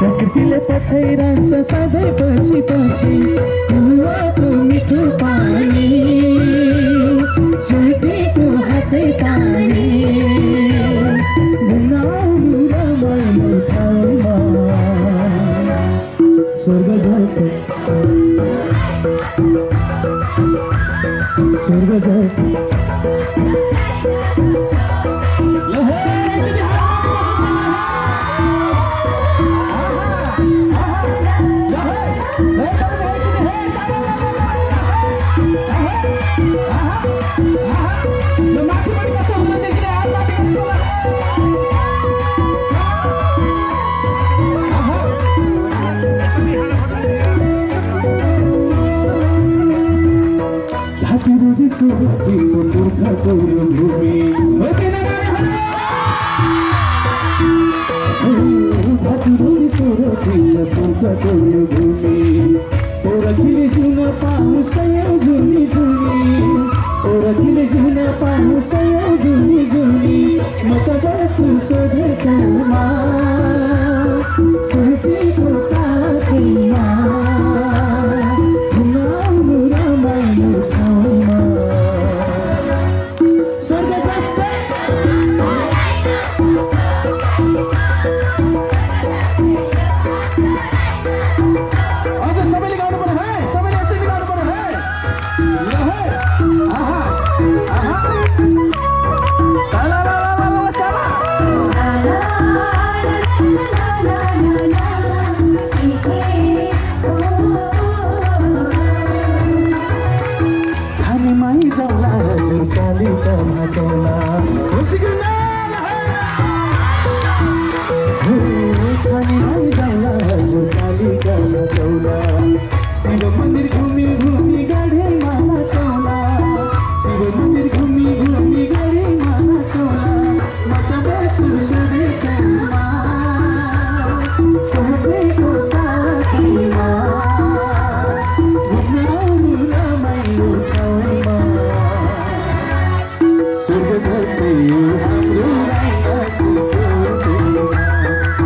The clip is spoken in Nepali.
संस्कृतिले पछाइरहन्छ सधैँ पछि पछि कुवाको मिठो पानी छुटीको हातै तानी घुमाउनु रमाइलो ठाउँमा स्वर्ग जस्तो स्वर्ग जस्तो ओरखिले जुन पाऊँ सयौं झुनी झुनी ओरखिले जुन पाऊँ सयौं झुनी झुनी म त बस्छु स्वदेशमा